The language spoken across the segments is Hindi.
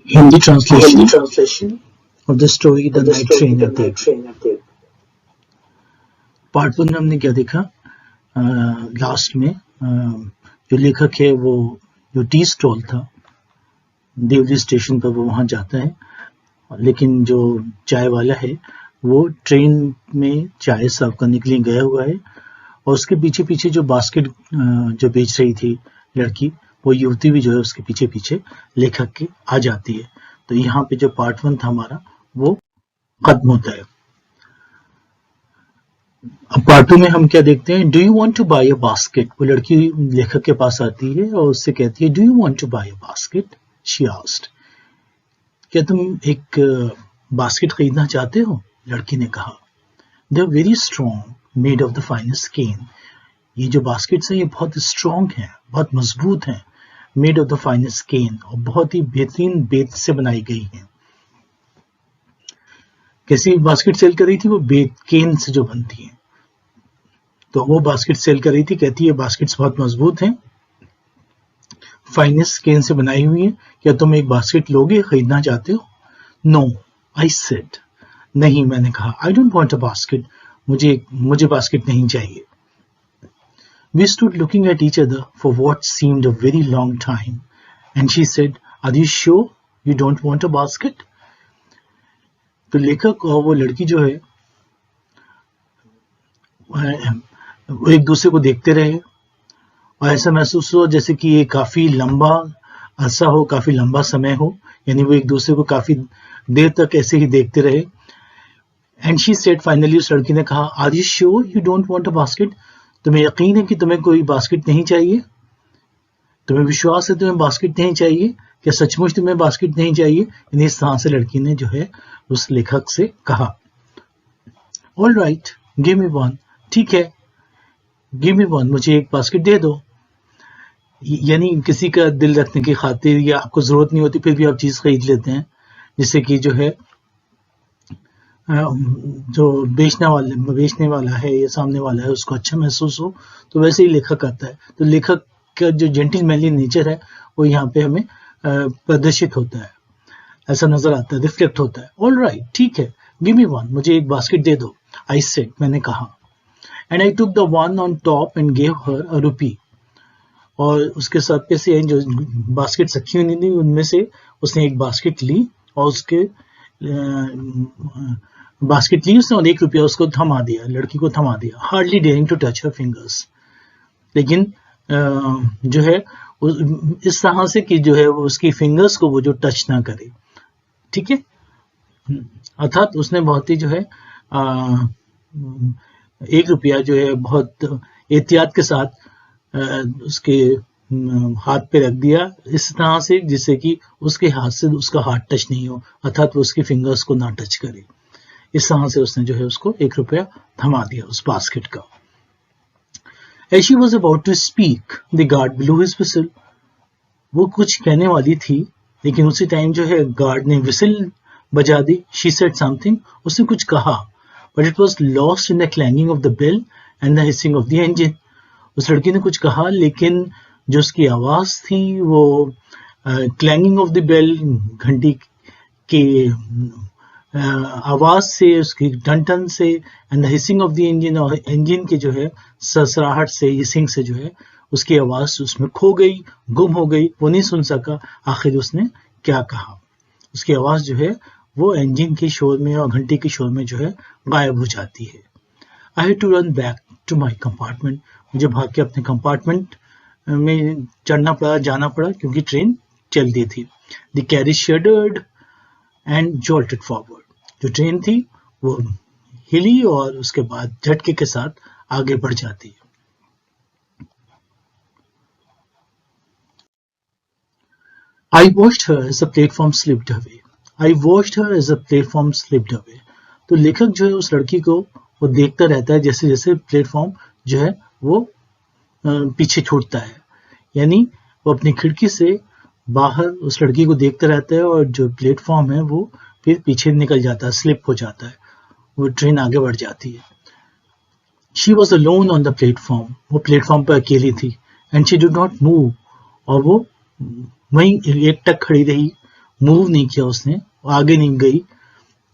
Hindi Hindi translation translation of the story The of the Night story Train The at Night Dev. Train at Dev. Part one में हमने क्या देखा, लास्ट में जो लेखक है वो जो टी स्टॉल था देवली स्टेशन पर, वो वहां जाता है, लेकिन जो चाय वाला है वो ट्रेन में चाय सर्व करने के लिए गया हुआ है, और उसके पीछे पीछे जो बास्केट जो बेच रही थी लड़की, वो युवती भी जो है उसके पीछे पीछे लेखक के आ जाती है। तो यहाँ पे जो पार्ट वन था हमारा वो खत्म होता है। अब पार्ट टू में हम क्या देखते हैं, do you want to buy a basket. वो लड़की लेखक के पास आती है और उससे कहती है, do you want to buy a basket, she asked. क्या तुम एक बास्केट खरीदना चाहते हो, लड़की ने कहा। They are very strong, made of the finest cane. ये जो बास्केट्स हैं ये बहुत स्ट्रॉन्ग हैं, बहुत मजबूत हैं, मेड ऑफ द फाइनेस्ट केन, और बहुत ही बेहतरीन बेत से बनाई गई हैं। कैसी बास्केट सेल कर रही थी वो, बेत केन से जो बनती है, तो वो बास्केट सेल कर रही थी। कहती है बास्केट्स बहुत मजबूत हैं, फाइनेस्ट केन से बनाई हुई है, क्या तुम एक बास्केट लोगे, खरीदना चाहते हो। नो आई सेड, नहीं मैंने कहा, I don't want a basket, मुझे बास्केट नहीं चाहिए। We stood looking at each other for what seemed a very long time, and she said, are you sure you don't want a basket? तो लेखक और वो लड़की जो है वो एक दूसरे को देखते रहे, और ऐसा महसूस हुआ जैसे कि ये काफी लंबा अरसा हो, काफी लंबा समय हो, यानी वो एक दूसरे को काफी देर तक ऐसे ही देखते रहे। एंड शी सेड, फाइनली उस लड़की ने कहा, are you sure you don't want a basket, तुम्हें यकीन है कि तुम्हें कोई बास्केट नहीं चाहिए, तुम्हें विश्वास है तुम्हें बास्केट नहीं चाहिए, क्या सचमुच तुम्हें बास्केट नहीं चाहिए। यानी इस तरह से लड़की ने जो है उस लेखक से कहा। All right give me one, ठीक है गिव मी वन, मुझे एक बास्केट दे दो। यानी किसी का दिल रखने की खातिर, या आपको जरूरत नहीं होती फिर भी आप चीज खरीद लेते हैं, जिससे कि जो है जो बेचने वाला है या सामने वाला है उसको अच्छा महसूस हो, तो वैसे ही लेखक आता है। तो लेखक का जो जेंटलमैनली नेचर है वो यहाँ पे हमें प्रदर्शित होता है, ऐसा नजर आता है, रिफ्लेक्ट होता है। ऑल राइट ठीक है, गिव मी वन, मुझे एक बास्केट दे दो। आई सेड, मैंने कहा। And I took the one on top and gave her a rupee. और उसके साथ पे से जो बास्केट रखी हुई थी उनमें से उसने एक बास्केट ली, और उसके बास्केट ली उसने और ₹1 उसको थमा दिया, लड़की को थमा दिया। Hardly daring to touch her fingers, लेकिन जो है इस तरह से कि जो है उसकी फिंगर्स को वो जो टच ना करे, ठीक है। अर्थात उसने बहुत ही जो है ₹1 जो है बहुत एहतियात के साथ उसके हाथ पे रख दिया, इस तरह से जिससे कि उसके हाथ से उसका हाथ टच नहीं हो, अर्थात वो उसकी फिंगर्स को ना टच करे। इस तरह से उसने जो है उसको ₹1 थमा दिया उस बास्केट का। As she was about to speak, the guard blew his whistle. वो कुछ कहने वाली थी, लेकिन उसी टाइम जो है गार्ड ने विसिल बजा दी। She said something, उसने कुछ कहा, but it was lost in the clanging of the bell and the hissing of the engine. उस लड़की ने कुछ कहा, लेकिन जो उसकी आवाज थी वो क्लैंगिंग ऑफ द बेल, घंटी के आवाज से, उसकी टन से, and the hissing of the engine, और इंजन के जो है सरसराहट से, हिसिंग से जो है उसकी आवाज उसमें खो गई, गुम हो गई, वो नहीं सुन सका आखिर उसने क्या कहा। उसकी आवाज जो है वो इंजन के शोर में और घंटी के शोर में जो है गायब हो जाती है। I had to run back to my compartment, मुझे भाग के अपने कंपार्टमेंट में चढ़ना पड़ा, जाना पड़ा, क्योंकि ट्रेन चल दी थी। The carriage shuddered and jolted forward, जो ट्रेन थी वो हिली और उसके बाद झटके के साथ आगे बढ़ जाती है। I watched her as the platform slipped away. I watched her as the platform slipped away. तो लेखक जो है उस लड़की को वो देखता रहता है जैसे जैसे प्लेटफॉर्म जो है वो पीछे छूटता है, यानी वो अपनी खिड़की से बाहर उस लड़की को देखता रहता है, और जो प्लेटफॉर्म है वो फिर पीछे निकल जाता है, स्लिप हो जाता है, वो ट्रेन आगे बढ़ जाती है। She was alone on the platform, वो प्लेटफॉर्म पर अकेली थी, and she did not move, और वो वहीं एकटक खड़ी रही, मूव नहीं किया उसने, आगे नहीं गई,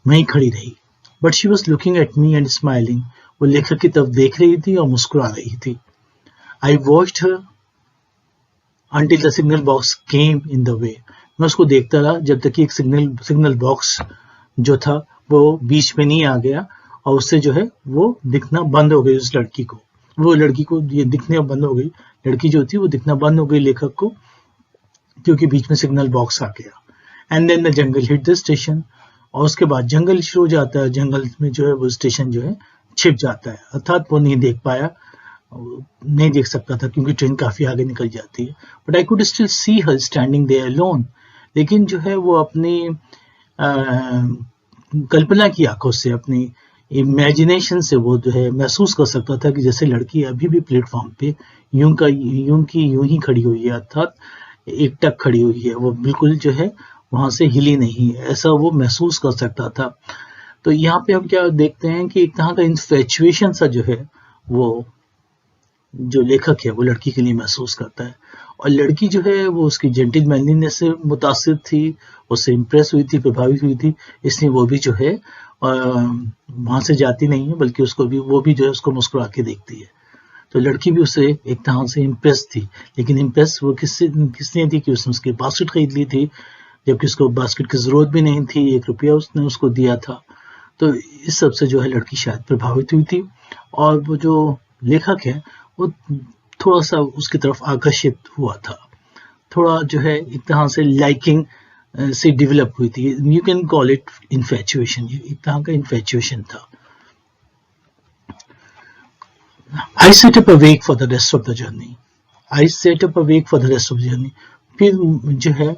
वहीं खड़ी रही। But she was looking at me and smiling, वो लेखक की तरफ देख रही थी और मुस्कुरा रही थी। I watched her until the signal box came in the way. मैं उसको देखता रहा जब तक कि एक सिग्नल बॉक्स जो था वो बीच में नहीं आ गया और उससे जो है वो दिखना बंद हो गई उस लड़की को, वो लड़की को ये दिखने बंद हो गई, लड़की जो थी वो दिखना बंद हो गई लेखक को, क्योंकि बीच में सिग्नल बॉक्स आ गया। And then the jungle hit the station, और उसके बाद जंगल शुरू हो जाता है, जंगल में जो है वो स्टेशन जो है छिप जाता है, अर्थात वो नहीं देख पाया, नहीं देख सकता था क्योंकि ट्रेन काफी आगे निकल जाती है। But I could still see her standing there alone, लेकिन जो है वो अपनी कल्पना की आंखों से, अपनी इमेजिनेशन से वो जो है महसूस कर सकता था कि जैसे लड़की अभी भी प्लेटफॉर्म पे यूं ही खड़ी हुई है, अर्थात एक टक खड़ी हुई है, वो बिल्कुल जो है वहां से हिली नहीं है, ऐसा वो महसूस कर सकता था। तो यहाँ पे हम क्या देखते हैं कि एक तरह का इन्फेचुएशन सा जो है वो जो लेखक है वो लड़की के लिए महसूस करता है, और लड़की जो है वो उसकी जेंटलमैनलीनेस से मुतासिर थी, उससे इम्प्रेस हुई थी, प्रभावित हुई थी, इसलिए वो भी जो है वहां से जाती नहीं है, बल्कि वो भी जो है उसको मुस्कुरा के देखती है। तो लड़की भी उससे एक तरह से इम्प्रेस थी, लेकिन इम्प्रेस वो किसने थी कि उसने उसकी बास्केट खरीद ली थी, जबकि उसको बास्केट की जरूरत भी नहीं थी, 1 रुपया उसने उसको दिया था। तो इस सब से जो है लड़की शायद प्रभावित हुई थी, और वो जो लेखक है वो थोड़ा सा उसकी तरफ आकर्षित हुआ था, थोड़ा जो है एक तरह से लाइकिंग से डेवलप हुई थी। You can call it infatuation, एक तरह का इन्फेचुएशन था। I sat up awake for the rest of the journey, I sat up awake for the rest of the journey. फिर जो है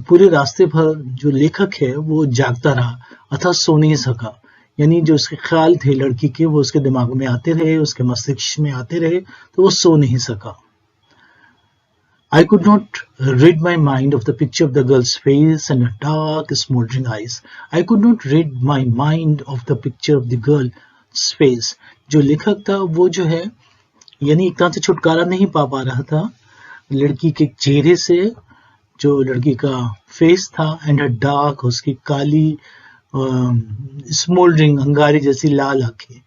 पूरे रास्ते भर जो लेखक है वो जागता रहा, अर्थात सो नहीं सका, यानी जो उसके ख्याल थे लड़की के वो उसके दिमाग में आते रहे, उसके मस्तिष्क में आते रहे, तो वो सो नहीं सका। I could not rid my mind of the picture of the girl's face and her dark, smoldering eyes. I could not rid my mind of the picture of the girl's face. जो लेखक था वो जो है यानी एक तरह से छुटकारा नहीं पा रहा था लड़की के चेहरे से, जो लड़की का फेस था, एंड हर डार्क, उसकी काली स्मोल्डरिंग अंगारे जैसी लाल आंखें,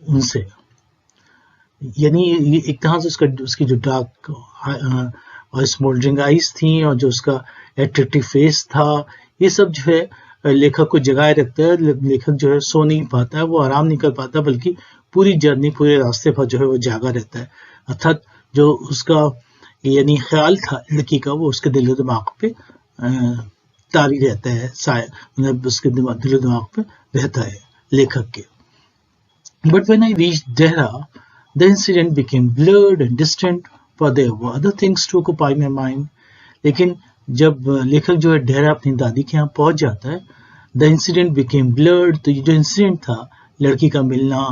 उनसे, यानी ये एक तरह से उसकी जो डार्क और स्मोल्डरिंग आइज थी और जो उसका एट्रैक्टिव फेस था, ये सब जो है लेखक को जगाए रखता है। लेखक जो है सो नहीं पाता है, वो आराम नहीं कर पाता, बल्कि पूरी जर्नी, पूरे रास्ते पर जो है वो जागा रहता है, अर्थात जो उसका यानी ख्याल था लड़की का वो उसके दिल दिमाग पे तारी रहता है, मतलब उसके दिल दिमाग पे रहता है लेखक के। But when I reached Dehra the incident became blurred and distant, for there were other things to occupy my mind. लेकिन जब लेखक जो है डेरा अपनी दादी के यहाँ पहुंच जाता है, the incident became blurred, तो ये जो इंसिडेंट था लड़की का मिलना,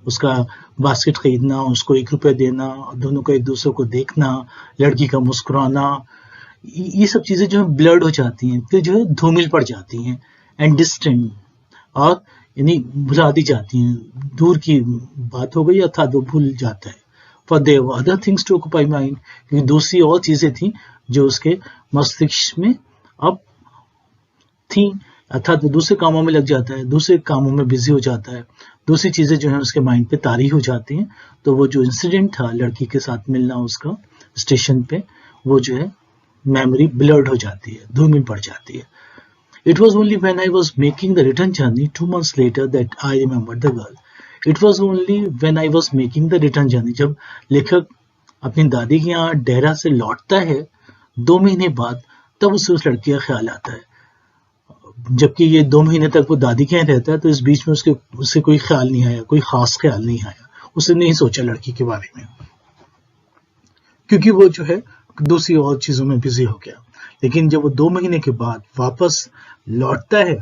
उसका बास्केट खरीदना, उसको 1 रुपया देना, दोनों को एक दूसरे को देखना, लड़की का मुस्कुराना, ये सब चीजें जो है ब्लर्ड हो जाती हैं, फिर जो है धूमिल पड़ जाती हैं, एंड डिस्टेंट, और यानी भुला दी जाती हैं, दूर की बात हो गई अर्थात वो भूल जाता है। For there were other things to occupy mind, क्योंकि दूसरी और चीजें थी जो उसके मस्तिष्क में अब थी, अर्थात वो दूसरे कामों में लग जाता है, दूसरे कामों में बिजी हो जाता है, दूसरी चीजें जो है उसके माइंड पे तारी हो जाती हैं। तो वो जो इंसिडेंट था लड़की के साथ मिलना उसका स्टेशन पे, वो जो है मेमोरी ब्लर्ड हो जाती है, धूमिल पड़ जाती है। It was only when I was making the return journey 2 months later that I remembered the girl. It was only when I was making the return journey, जब लेखक अपनी दादी के यहाँ डेरा से लौटता है 2 महीने बाद, तब उसे उस लड़की का ख्याल आता है। जबकि ये 2 महीने तक वो दादी के यहाँ रहता है, तो इस बीच में उससे कोई ख्याल नहीं आया, कोई खास ख्याल नहीं आया, उसने नहीं सोचा लड़की के बारे में, क्योंकि वो जो है दूसरी और चीजों में बिजी हो गया। लेकिन जब वो 2 महीने के बाद वापस लौटता है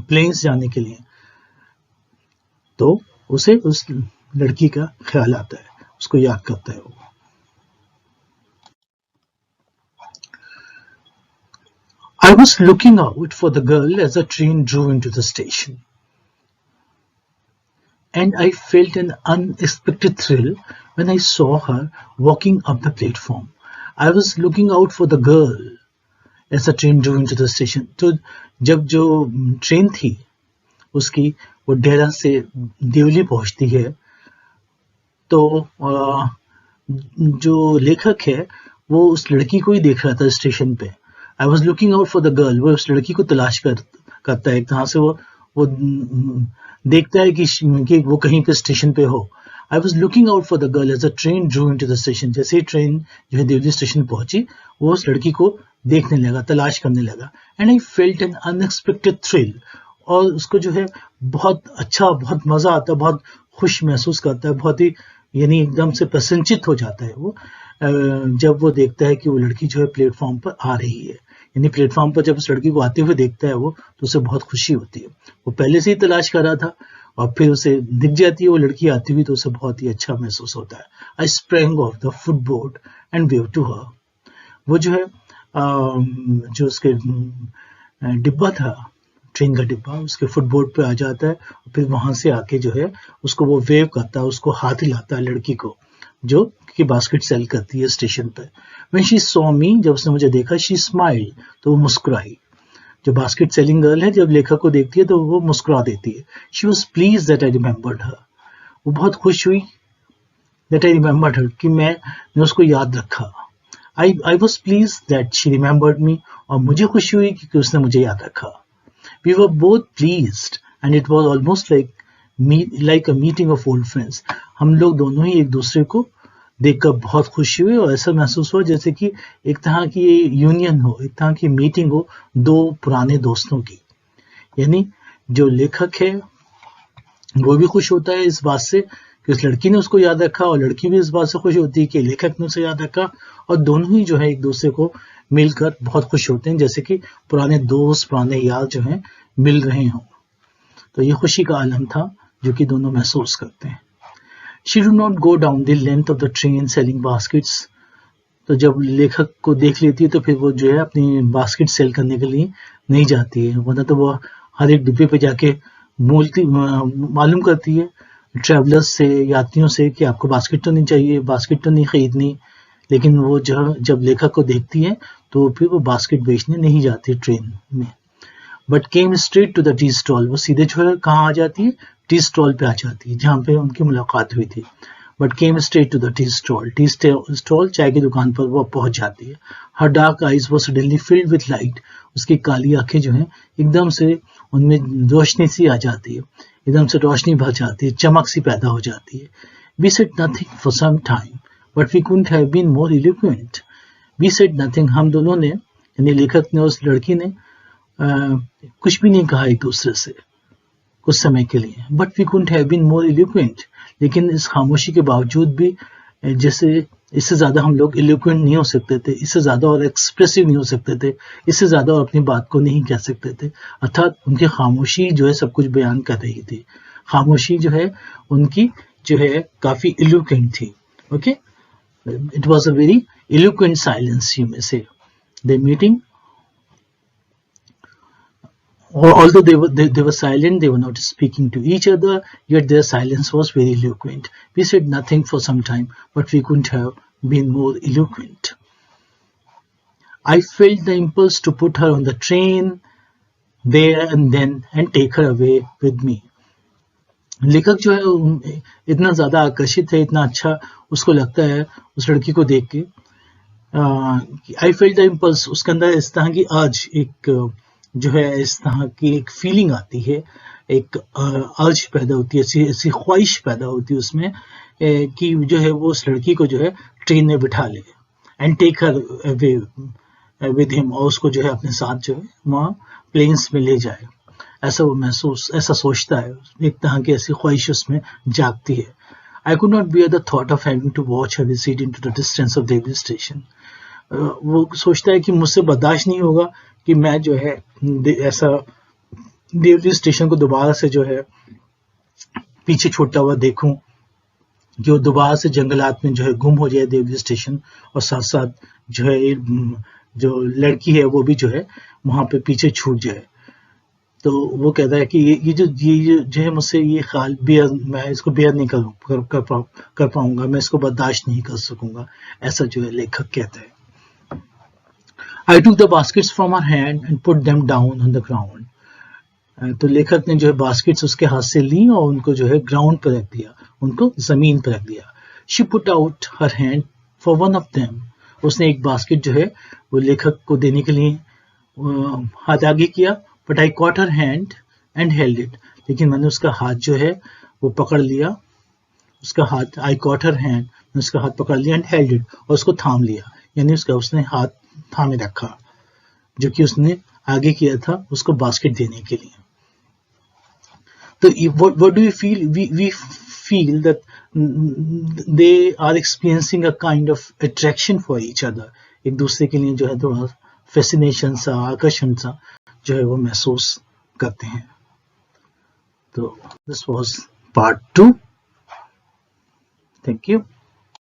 प्लेन्स जाने के लिए, तो उसे उस लड़की का ख्याल आता है, उसको याद करता है वो। I was looking out for the girl as the train drew into the station, and I felt an unexpected thrill when I saw her walking up the platform. I was looking out for the girl as the train drove into the station. तो जब जो ट्रेन थी उसकी वो डेरा से देवली पहुंचती है, तो जो लेखक है वो उस लड़की को ही देख रहा था स्टेशन पे. आई was looking out for the girl. वो उस लड़की को तलाश करता है कहाँ से वो देखता है कि वो कहीं पे स्टेशन पे हो. I was looking out for the girl as a train drew into the station. जैसे ही ट्रेन जो है देवली स्टेशन पहुंची, वो उस लड़की को देखने लगा, तलाश करने लगा. And I felt N unexpected thrill. और उसको जो है बहुत अच्छा, बहुत मजा आता है, बहुत खुश महसूस करता है, बहुत ही यानी एकदम से प्रसन्नचित हो जाता है वो जब वो देखता है कि वो लड़की जो है प्लेटफॉर्म पर आ रही है. यानी प्लेटफॉर्म पर जब उस लड़की को आते हुए देखता है वो, तो उसे बहुत खुशी होती है. वो पहले से ही तलाश कर रहा था और फिर उसे दिख जाती है वो लड़की आती हुई, तो उसे बहुत ही अच्छा महसूस होता है. I sprang off the footboard and wave to her. वो जो है जो उसके डिब्बा था, ट्रेन का डिब्बा, उसके फुटबोर्ड पे आ जाता है. फिर वहां से आके जो है उसको वो वेव करता है, उसको हाथ हिलाता है लड़की को, जो कि बास्केट सेल करती है स्टेशन पे. व्हेन शी सॉ मी, जब उसने मुझे देखा, शी स्माइल्ड, तो वो मुस्कुराई. जो बास्केट सेलिंग गर्ल है, जब लेखक को देखती है तो वो मुस्कुरा देती है. She was pleased that I remembered her. वो बहुत खुश हुई दैट आई रिमेम्बर्ड हर, कि मैंने उसको याद रखा. I was pleased that she remembered me. और मुझे खुशी हुई कि उसने मुझे याद रखा. We were both pleased and it was almost like a meeting of old friends. हम लोग दोनों ही एक दूसरे को देखकर बहुत खुशी हुई और ऐसा महसूस हुआ जैसे कि एक तरह की यूनियन हो, एक तरह की मीटिंग हो दो पुराने दोस्तों की. यानी जो लेखक है वो भी खुश होता है इस बात से कि उस लड़की ने उसको याद रखा, और लड़की भी इस बात से खुश होती है कि लेखक ने उसे याद रखा, और दोनों ही जो है एक दूसरे को मिलकर बहुत खुश होते हैं, जैसे कि पुराने दोस्त, पुराने यार जो हैं मिल रहे हों. तो ये खुशी का आलम था जो कि दोनों महसूस करते हैं. She do not go down the length of the train selling baskets. तो जब लेखक को देख लेती है तो फिर वो जो है अपनी बास्केट सेल करने के लिए नहीं जाती है, वरना तो वो हर एक डिब्बे पे जाके मालूम करती है ट्रैवलर्स से, यात्रियों से, कि आपको बास्केट तो नहीं चाहिए, बास्केट तो नहीं खरीदनी. लेकिन वो जब लेखक को देखती है तो फिर वो बास्केट बेचने नहीं जाती ट्रेन में, but came straight to the tea stall. वो सीधे जो है कहाँ आ जाती है, टी स्टॉल पे आ जाती है जहाँ पे उनकी मुलाकात हुई थी. But came straight to the tea stall, चाय की दुकान पर वो पहुंच जाती है. Her dark eyes were suddenly filled with light. उसकी काली आंखें जो हैं एकदम से उनमें रोशनी सी आ जाती है, एकदम से रोशनी भर जाती है, चमक सी पैदा हो जाती है. We said nothing for some time but we couldn't have been more eloquent. We said nothing, हम दोनों ने, यानी लेखक ने, उस लड़की ने कुछ भी नहीं कहा एक दूसरे से कुछ समय के लिए. But we couldn't have been more eloquent, लेकिन इस खामोशी के बावजूद भी जैसे इससे ज्यादा हम लोग इलोक्वेंट नहीं हो सकते थे, इससे ज्यादा और एक्सप्रेसिव नहीं हो सकते थे, इससे ज्यादा और अपनी बात को नहीं कह सकते थे. अर्थात उनकी खामोशी जो है सब कुछ बयान कर रही थी. खामोशी जो है उनकी जो है काफी इलोक्वेंट थी. Okay, it was a very eloquent silence, you may say. The meeting, although they were silent, they were not speaking to each other, yet their silence was very eloquent. We said nothing for some time, but we couldn't have been more eloquent. I felt the impulse to put her on the train there and then and take her away with me. लेखक जो है इतना ज्यादा आकर्षित है, इतना अच्छा उसको लगता है उस लड़की को देख के. आई फेल्ट द इम्पल्स, उसके अंदर इस तरह की आज एक जो है इस तरह की एक फीलिंग आती है, एक अर्ज पैदा होती है, ऐसी ख्वाहिश पैदा होती है उसमें कि जो है वो उस लड़की को जो है ट्रेन में बिठा ले and take her away with him, और उसको जो है अपने साथ जो है वहाँ प्लेन्स में ले जाए. ऐसा वो महसूस, ऐसा सोचता है, एक तरह की ऐसी ख्वाहिश उसमें जागती है. I could not bear the thought of having to watch her recede into the distance of Deoli station. वो सोचता है कि मुझसे बर्दाश्त नहीं होगा कि मैं जो है ऐसा देवली स्टेशन को दोबारा से जो है पीछे छूटता हुआ देखूं, कि वो दोबारा से जंगलात में जो है गुम हो जाए देवली स्टेशन, और साथ साथ जो है जो लड़की है वो भी जो है वहां पे पीछे छूट जाए. तो वो कहता है कि ये जो है मुझसे ये ख्याल मैं इसको बेयर नहीं कर पाऊंगा, मैं इसको बर्दाश्त नहीं कर सकूंगा, ऐसा जो है लेखक कहता है. I took the baskets from her hand and put them down on the ground. तो लेखक ने जो है बास्केट्स उसके हाथ से ली और उनको जो है ग्राउंड पर रख दिया, उनको जमीन पर रख दिया. She put out her hand for one of them. उसने एक बास्केट जो है वो लेखक को देने के लिए हाथ आगे किया. But I caught her hand and held it. लेकिन मैंने उसका हाथ जो है वो पकड़ लिया, उसका हाथ, I caught her hand, मैंने उसका हाथ पकड़ लिया and held it, और उसको थाम लिया, यानी उसने हाथ थामे रखा, जो कि उसने आगे किया था उसको बास्केट देने के लिए. तो what do you feel? We feel that they are experiencing a kind of attraction for each other. एक दूसरे के लिए जो है थोड़ा fascination सा, आकर्षण सा जो है वो महसूस करते हैं. तो this was part 2. Thank you.